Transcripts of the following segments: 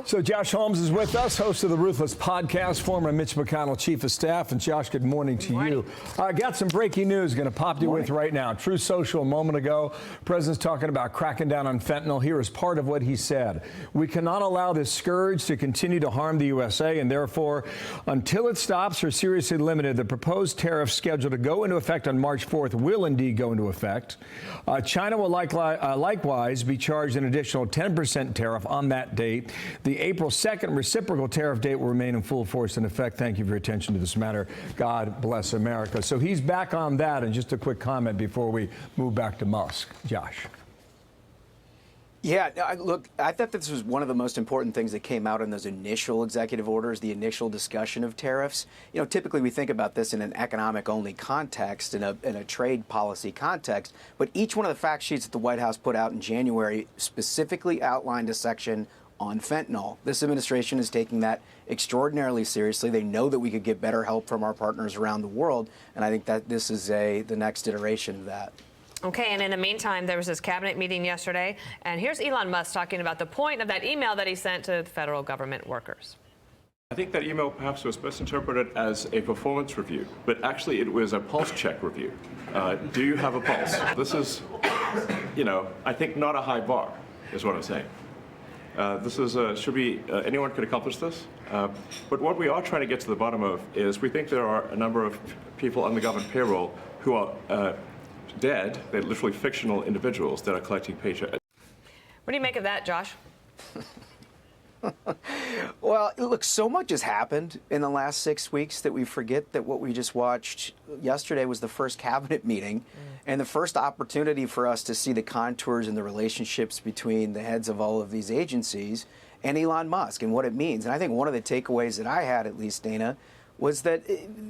So Josh Holmes is with us, host of the Ruthless podcast, former Mitch McConnell chief of staff. And Josh, good morning to you. I got some breaking news going to pop you with right now. True Social a moment ago, President's talking about cracking down on fentanyl. Here is part of what he said. We cannot allow this scourge to continue to harm the USA, and therefore, until it stops or seriously limited, the proposed tariffs scheduled to go into effect on March 4th will indeed go into effect. China will likewise be charged an additional 10% tariff on that date. The April 2nd reciprocal tariff date will remain in full force and effect. Thank you for your attention to this matter. God bless America. So he's back on that. And just a quick comment before we move back to Musk. Josh. Yeah, look, I thought this was one of the most important things that came out in those initial executive orders, the initial discussion of tariffs. You know, typically we think about this in an economic-only context, in a trade policy context, but each one of the fact sheets that the White House put out in January specifically outlined a section on fentanyl. This administration is taking that extraordinarily seriously. They know that we could get better help from our partners around the world, and I think that this is the next iteration of that. Okay, and in the meantime, there was this cabinet meeting yesterday, and here's Elon Musk talking about the point of that email that he sent to the federal government workers. I think that email perhaps was best interpreted as a performance review, but actually it was a pulse check review. Do you have a pulse? This is, you know, I think not a high bar, is what I'm saying. This is, anyone could accomplish this. But what we are trying to get to the bottom of is we think there are a number of people on the government payroll who are dead. They're literally fictional individuals that are collecting paychecks. What do you make of that, Josh? Well, look, so much has happened in the last 6 weeks that we forget that what we just watched yesterday was the first cabinet meeting and the first opportunity for us to see the contours and the relationships between the heads of all of these agencies and Elon Musk and what it means. And I think one of the takeaways that I had, at least, Dana, was that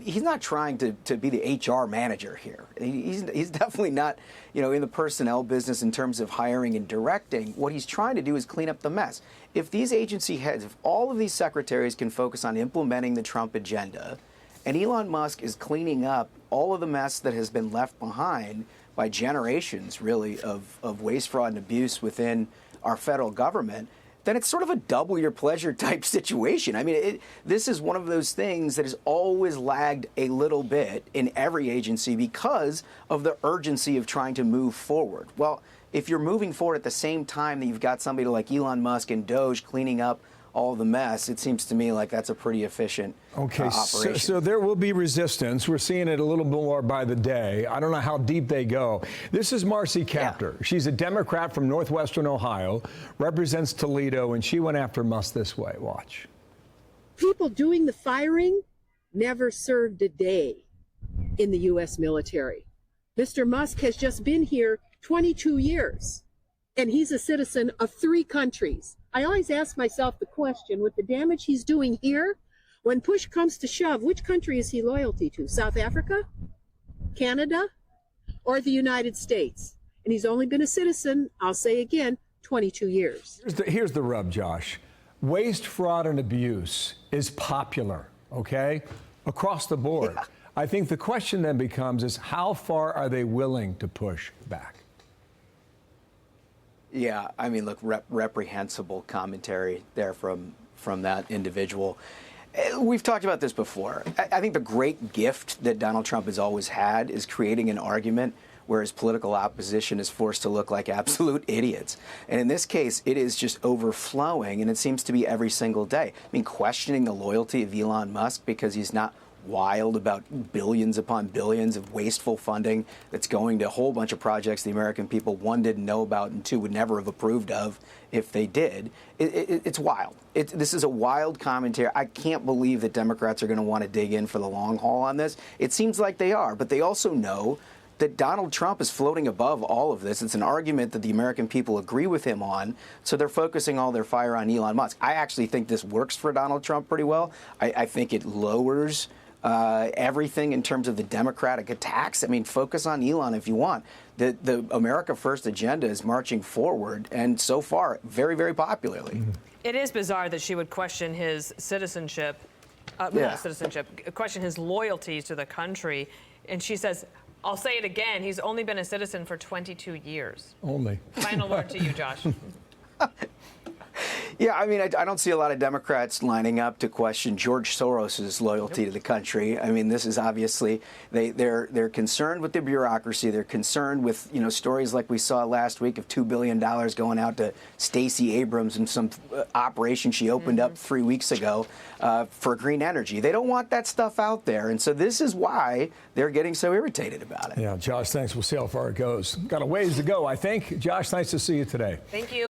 he's not trying to be the HR manager here. He's definitely not, you know, in the personnel business in terms of hiring and directing. What he's trying to do is clean up the mess. If these agency heads, if all of these secretaries can focus on implementing the Trump agenda, and Elon Musk is cleaning up all of the mess that has been left behind by generations, really, of waste, fraud, and abuse within our federal government, then it's sort of a double your pleasure type situation. I mean, this is one of those things that has always lagged a little bit in every agency because of the urgency of trying to move forward. Well, if you're moving forward at the same time that you've got somebody like Elon Musk and D.O.G.E cleaning up all the mess, it seems to me like that's a pretty efficient operation. So there will be resistance. We're seeing it a little more by the day. I don't know how deep they go. This is Marcy Kaptur. Yeah. She's a Democrat from northwestern Ohio, represents Toledo, and she went after Musk this way. Watch. People doing the firing never served a day in the U.S. military. Mr. Musk has just been here 22 years, and he's a citizen of 3 countries. I always ask myself the question, with the damage he's doing here, when push comes to shove, which country is he loyalty to? South Africa, Canada, or the United States? And he's only been a citizen, I'll say again, 22 years. Here's the rub, Josh. Waste, fraud, and abuse is popular, okay, across the board. Yeah. I think the question then becomes is how far are they willing to push back? Yeah, I mean, look, reprehensible commentary there from that individual. We've talked about this before. I think the great gift that Donald Trump has always had is creating an argument where his political opposition is forced to look like absolute idiots. And in this case, it is just overflowing, and it seems to be every single day. I mean, questioning the loyalty of Elon Musk because he's not wild about billions upon billions of wasteful funding that's going to a whole bunch of projects the American people, 1, didn't know about, and 2, would never have approved of if they did. It's wild. This is a wild commentary. I can't believe that Democrats are going to want to dig in for the long haul on this. It seems like they are, but they also know that Donald Trump is floating above all of this. It's an argument that the American people agree with him on, so they're focusing all their fire on Elon Musk. I actually think this works for Donald Trump pretty well. I think it lowers everything in terms of the Democratic attacks. I mean, focus on Elon if you want. The America First agenda is marching forward, and so far, very, very popularly. It is bizarre that she would question his citizenship, question his loyalties to the country. And she says, I'll say it again, he's only been a citizen for 22 years. Only. Final word to you, Josh. Yeah, I mean, I don't see a lot of Democrats lining up to question George Soros's loyalty to the country. I mean, this is obviously they're concerned with the bureaucracy. They're concerned with stories like we saw last week of $2 billion going out to Stacey Abrams and some operation she opened up 3 weeks ago for green energy. They don't want that stuff out there, and so this is why they're getting so irritated about it. Yeah, Josh, thanks. We'll see how far it goes. Got a ways to go, I think. Josh, nice to see you today. Thank you.